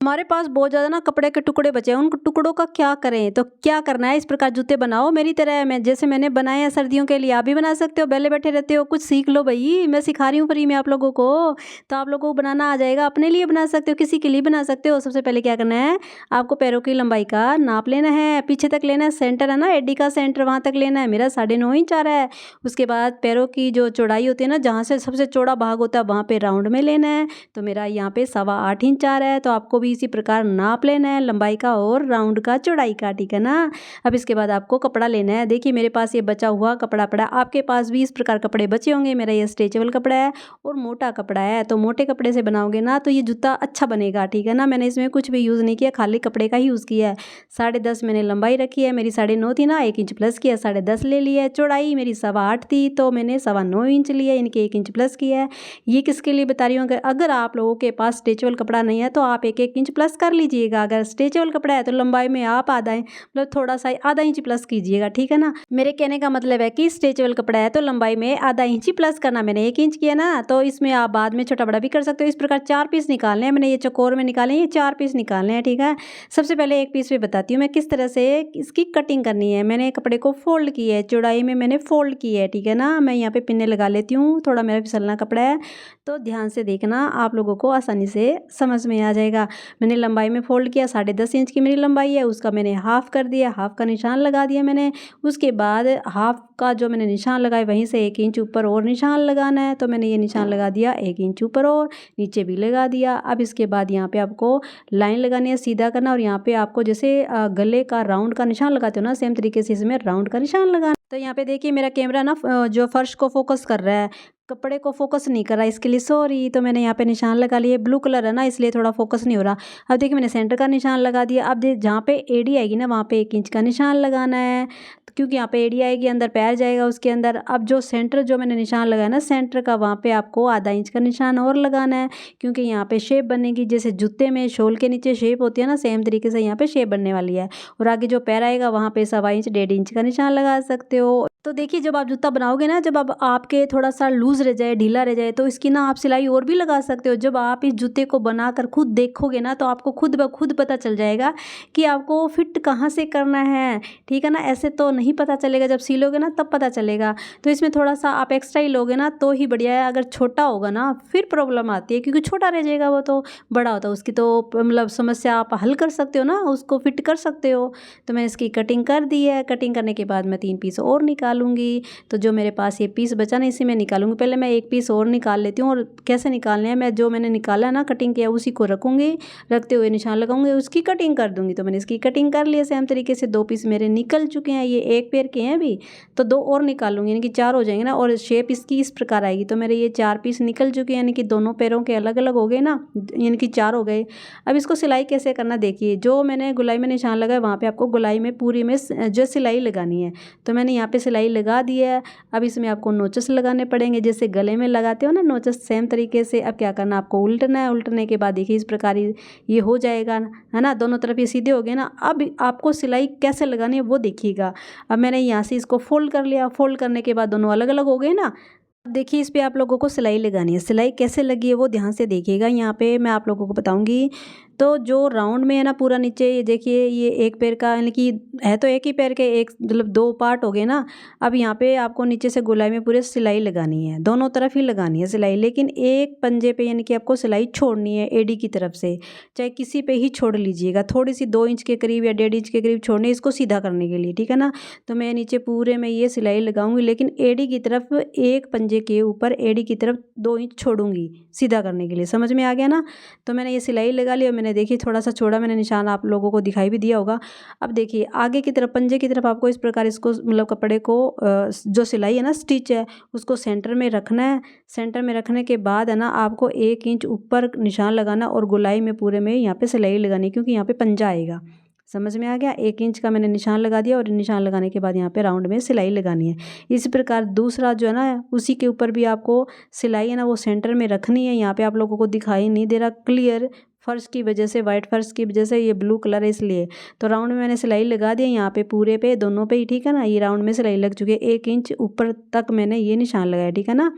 हमारे पास बहुत ज़्यादा ना कपड़े के टुकड़े बचे हैं, उन टुकड़ों का क्या करें? तो क्या करना है, इस प्रकार जूते बनाओ मेरी तरह। मैं जैसे मैंने बनाए हैं सर्दियों के लिए, आप भी बना सकते हो। बेले बैठे रहते हो, कुछ सीख लो भई, मैं सिखा रही हूँ फ्री में आप लोगों को। तो आप लोगों को बनाना आ जाएगा, अपने लिए बना सकते हो, किसी के लिए बना सकते हो। सबसे पहले क्या करना है, आपको पैरों की लंबाई का नाप लेना है, पीछे तक लेना है, सेंटर है ना एडी का सेंटर, वहाँ तक लेना है। मेरा 9.5 इंच आ रहा है। उसके बाद पैरों की जो चौड़ाई होती है ना, जहाँ से सबसे चौड़ा भाग होता है वहाँ पे राउंड में लेना है। तो मेरा यहाँ पे 8.25 इंच आ रहा है। तो आपको भी इसी प्रकार नाप लेना है, लंबाई का और राउंड का, चौड़ाई का, ठीक है ना। अब इसके बाद आपको कपड़ा लेना है। देखिए मेरे पास ये बचा हुआ कपड़ा पड़ा, आपके पास भी इस प्रकार कपड़े बचे होंगे। मेरा ये स्ट्रेचेबल कपड़ा है और मोटा कपड़ा है। तो मोटे कपड़े से बनाओगे ना तो ये जूता अच्छा बनेगा, ठीक है ना। मैंने इसमें कुछ भी यूज़ नहीं किया, खाली कपड़े का ही यूज़ किया है। 10.5 मैंने लंबाई रखी है, मेरी 9.5 थी ना, 1 इंच प्लस किया, 10.5 ले लिया है। चौड़ाई मेरी 8.25 थी तो मैंने 9.25 इंच लिया, इनके 1 इंच प्लस किया है। ये किसके लिए बता रही हूँ, अगर आप लोगों के पास स्ट्रेचेबल कपड़ा नहीं है तो आप 1-1 इंच प्लस कर लीजिएगा। अगर स्ट्रेचेबल कपड़ा है तो लंबाई में आप मतलब थोड़ा सा आधा इंच प्लस कीजिएगा, ठीक है ना। मेरे कहने का मतलब है कि स्ट्रेचेबल कपड़ा है तो लंबाई में आधा इंच ही प्लस करना। मैंने 1 इंच किया ना, तो इसमें आप बाद में छोटा बड़ा भी कर सकते हो। इस प्रकार 4 पीस निकालने हैं, मैंने ये चौकोर में निकाले हैं, ये 4 पीस निकालने हैं, ठीक है। सबसे पहले एक पीस पे बताती हूँ मैं किस तरह से इसकी कटिंग करनी है। मैंने कपड़े को फोल्ड किया है, चौड़ाई में मैंने फोल्ड की है, ठीक है ना। मैं यहाँ पे पिन्ने लगा लेती हूँ, थोड़ा मेरा फिसलना कपड़ा है तो ध्यान से देखना, आप लोगों को आसानी से समझ में आ जाएगा। मैंने लंबाई में फोल्ड किया, 10.5 इंच की मेरी लंबाई है, उसका मैंने हाफ कर दिया, हाफ का निशान लगा दिया मैंने। उसके बाद हाफ का जो मैंने निशान लगाया वहीं से 1 इंच ऊपर और निशान लगाना है। तो मैंने ये निशान लगा दिया 1 इंच ऊपर और नीचे भी लगा दिया। अब इसके बाद यहाँ पे आपको लाइन लगानी है, सीधा करना, और यहाँ पे आपको जैसे गले का राउंड का निशान लगाते हो ना, सेम तरीके से इसमें राउंड का निशान लगाना। तो यहाँ पे देखिए मेरा कैमरा ना जो फर्श को फोकस कर रहा है, कपड़े को फोकस नहीं कर रहा, इसके लिए सॉरी। तो मैंने यहाँ पे निशान लगा लिए, ब्लू कलर है ना इसलिए थोड़ा फोकस नहीं हो रहा। अब देखिए मैंने सेंटर का निशान लगा दिया। अब जहाँ पे एडी आएगी ना वहाँ पे 1 इंच का निशान लगाना है, तो क्योंकि यहाँ पे एडी आएगी, अंदर पैर जाएगा उसके अंदर। अब जो सेंटर जो मैंने निशान लगाया ना सेंटर का, वहाँ पे आपको आधा इंच का निशान और लगाना है, क्योंकि यहाँ पे शेप बनेगी। जैसे जूते में शोल के नीचे शेप होती है ना, सेम तरीके से यहाँ पे शेप बनने वाली है। और आगे जो पैर आएगा वहाँ पे 1.25 इंच 1.5 इंच का निशान लगा सकते हो। तो देखिए जब आप जूता बनाओगे ना, जब अब आपके थोड़ा सा लूज रह जाए, ढीला रह जाए, तो इसकी ना आप सिलाई और भी लगा सकते हो। जब आप इस जूते को बनाकर खुद देखोगे ना तो आपको खुद ब खुद पता चल जाएगा कि आपको फिट कहाँ से करना है, ठीक है ना। ऐसे तो नहीं पता चलेगा, जब सिलोगे ना तब पता चलेगा। तो इसमें थोड़ा सा आप एक्स्ट्रा ही लोगे ना तो ही बढ़िया है। अगर छोटा होगा ना फिर प्रॉब्लम आती है, क्योंकि छोटा रह जाएगा वो तो बड़ा होता है, उसकी तो मतलब समस्या आप हल कर सकते हो ना, उसको फिट कर सकते हो। तो मैंने इसकी कटिंग कर दी है। कटिंग करने के बाद मैं 3 पीस और निकालूंगी। तो जो मेरे पास ये पीस बचा ना इसी में निकालूंगी। पहले मैं 1 पीस और निकाल लेती हूँ, और कैसे निकालने हैं, मैं जो मैंने निकाला है ना कटिंग किया उसी को रखूँगी, रखते हुए निशान लगाऊंगी, उसकी कटिंग कर दूंगी। तो मैंने इसकी कटिंग कर ली सेम तरीके से। 2 पीस मेरे निकल चुके हैं, ये 1 पैर के हैं अभी, तो 2 और निकालूंगी, यानी कि 4 हो जाएंगे ना। और शेप इसकी इस प्रकार आएगी। तो मेरे ये 4 पीस निकल चुके हैं, यानी कि दोनों पैरों के अलग अलग हो गए ना, यानी कि 4 हो गए। अब इसको सिलाई कैसे करना देखिए, जो मैंने गुलाई में निशान लगाया वहाँ पे आपको गुलाई में पूरी में जो सिलाई लगानी है। तो मैंने यहाँ पे सिलाई लगा दी है। अब इसमें आपको नोचस लगाने पड़ेंगे, जैसे गले में लगाते हो ना नोचस, सेम तरीके से। अब क्या करना, आपको उल्टना है। उल्टने के बाद देखिए इस प्रकार ये हो जाएगा, है ना, दोनों तरफ ये सीधे हो गए ना। अब आपको सिलाई कैसे लगानी है वो देखिएगा। अब मैंने यहाँ से इसको फोल्ड कर लिया, फोल्ड करने के बाद दोनों अलग अलग हो गए ना। अब देखिए इस पे आप लोगों को सिलाई लगानी है। सिलाई कैसे लगी है वो ध्यान से देखिएगा। यहाँ पे मैं आप लोगों को बताऊंगी। तो जो राउंड में है ना पूरा नीचे, ये देखिए ये 1 पैर का, यानी कि है तो 1 ही पैर के, एक मतलब 2 पार्ट हो गए ना। अब यहाँ पे आपको नीचे से गोलाई में पूरे सिलाई लगानी है, दोनों तरफ ही लगानी है सिलाई, लेकिन एक पंजे पे यानी कि आपको सिलाई छोड़नी है एडी की तरफ से, चाहे किसी पे ही छोड़ लीजिएगा। थोड़ी सी 2 इंच के करीब या 1.5 इंच के करीब छोड़नी है इसको सीधा करने के लिए, ठीक है ना। तो मैं नीचे पूरे में ये सिलाई लगाऊंगी, लेकिन एडी की तरफ, एक पंजे के ऊपर एडी की तरफ 2 इंच छोड़ूंगी सीधा करने के लिए। समझ में आ गया ना। तो मैंने ये सिलाई लगा ली, और मैंने देखिए थोड़ा सा छोड़ा मैंने निशान, आप लोगों को दिखाई भी दिया होगा। अब देखिए आगे की तरफ पंजे की तरफ आपको इस प्रकार इसको मतलब कपड़े को जो सिलाई है ना, स्टिच है, उसको सेंटर में रखना है। सेंटर में रखने के बाद है ना आपको 1 इंच ऊपर निशान लगाना, और गोलाई में पूरे में यहाँ पे सिलाई लगानी, क्योंकि यहाँ पे पंजा आएगा। समझ में आ गया। 1 इंच का मैंने निशान लगा दिया, और निशान लगाने के बाद यहाँ पे राउंड में सिलाई लगानी है। इसी प्रकार दूसरा जो है ना उसी के ऊपर भी आपको सिलाई है ना वो सेंटर में रखनी है। यहाँ पे आप लोगों को दिखाई नहीं दे रहा क्लियर, फ़र्श की वजह से, वाइट फ़र्श की वजह से ये ब्लू कलर है इसलिए। तो राउंड में मैंने सिलाई लगा दी यहाँ पे, पूरे पे, दोनों पे ही, ठीक है ना। ये राउंड में सिलाई लग चुकी है, 1 इंच ऊपर तक मैंने ये निशान लगाया, ठीक है ना।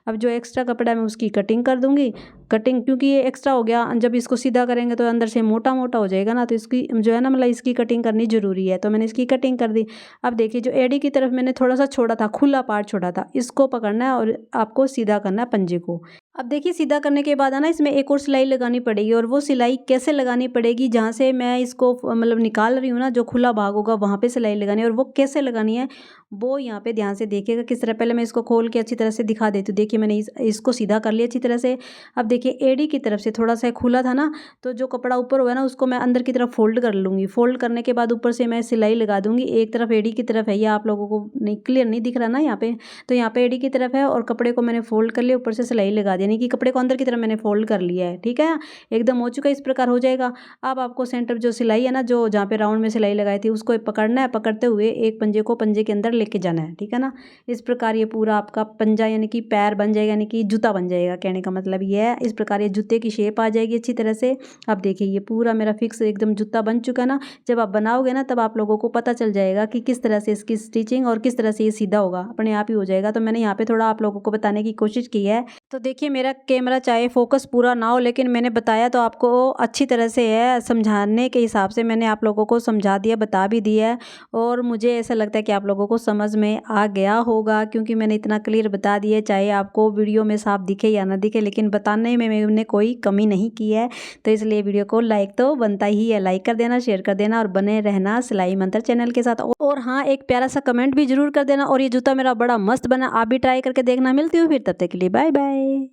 अब जो एक्स्ट्रा कपड़ा है मैं उसकी कटिंग कर दूँगी। कटिंग क्योंकि ये एक्स्ट्रा हो गया, जब इसको सीधा करेंगे तो अंदर से मोटा मोटा हो जाएगा ना, तो इसकी जो है ना मतलब इसकी कटिंग करनी ज़रूरी है। तो मैंने इसकी कटिंग कर दी। अब देखिए जो एड़ी की तरफ मैंने थोड़ा सा छोड़ा था, खुला पार्ट छोड़ा था, इसको पकड़ना है और आपको सीधा करना है पंजे को। अब देखिए सीधा करने के बाद है ना इसमें एक और सिलाई लगानी पड़ेगी, और वो सिलाई कैसे लगानी पड़ेगी, जहाँ से मैं इसको मतलब निकाल रही हूँ ना, जो खुला भाग होगा वहाँ पे सिलाई लगानी है। और वो कैसे लगानी है वो यहाँ पे ध्यान से देखिएगा किस तरह। पहले मैं इसको खोल के अच्छी तरह से दिखा देती हूँ। देखिए मैंने इसको सीधा कर लिया अच्छी तरह से। अब देखिए एड़ी की तरफ से थोड़ा सा खुला था ना, तो जो कपड़ा ऊपर हुआ ना उसको मैं अंदर की तरफ फोल्ड कर लूँगी। फोल्ड करने के बाद ऊपर से मैं सिलाई लगा दूँगी। एक तरफ एड़ी की तरफ है, ये आप लोगों को नहीं क्लियर नहीं दिख रहा ना यहाँ पे, तो यहाँ पे एड़ी की तरफ है और कपड़े को मैंने फोल्ड कर लिया, ऊपर से सिलाई लगा दी, यानी कि कपड़े को अंदर की तरफ मैंने फोल्ड कर लिया है, ठीक है। एकदम हो चुका है, इस प्रकार हो जाएगा। अब आपको सेंटर जो सिलाई है ना, जो जहाँ पे राउंड में सिलाई लगाई थी उसको पकड़ना है, पकड़ते हुए एक पंजे को पंजे के अंदर लेके जाना है, ठीक है ना। इस प्रकार ये पूरा आपका पंजा यानी कि पैर बन जाएगा, यानी कि जूता बन जाएगा, कहने का मतलब ये है। इस प्रकार ये जूते की शेप आ जाएगी अच्छी तरह से। अब देखिए ये पूरा मेरा फिक्स एकदम जूता बन चुका ना। जब आप बनाओगे ना तब आप लोगों को पता चल जाएगा कि किस तरह से इसकी स्टिचिंग और किस तरह से ये सीधा होगा, अपने आप ही हो जाएगा। तो मैंने यहाँ पे थोड़ा आप लोगों को बताने की कोशिश की है। तो देखिए मेरा कैमरा चाहे फोकस पूरा ना हो, लेकिन मैंने बताया तो आपको अच्छी तरह से है, समझाने के हिसाब से मैंने आप लोगों को समझा दिया, बता भी दिया है। और मुझे ऐसा लगता है कि आप लोगों को समझ में आ गया होगा, क्योंकि मैंने इतना क्लियर बता दिया, चाहे आपको वीडियो में साफ दिखे या ना दिखे, लेकिन बताने में मैंने कोई कमी नहीं की है। तो इसलिए वीडियो को लाइक तो बनता ही है, लाइक कर देना, शेयर कर देना और बने रहना सिलाई मंत्र चैनल के साथ। और हाँ, एक प्यारा सा कमेंट भी जरूर कर देना। और ये जूता मेरा बड़ा मस्त बना, आप भी ट्राई करके देखना। मिलती हूँ फिर, तब तक के लिए बाय बाय।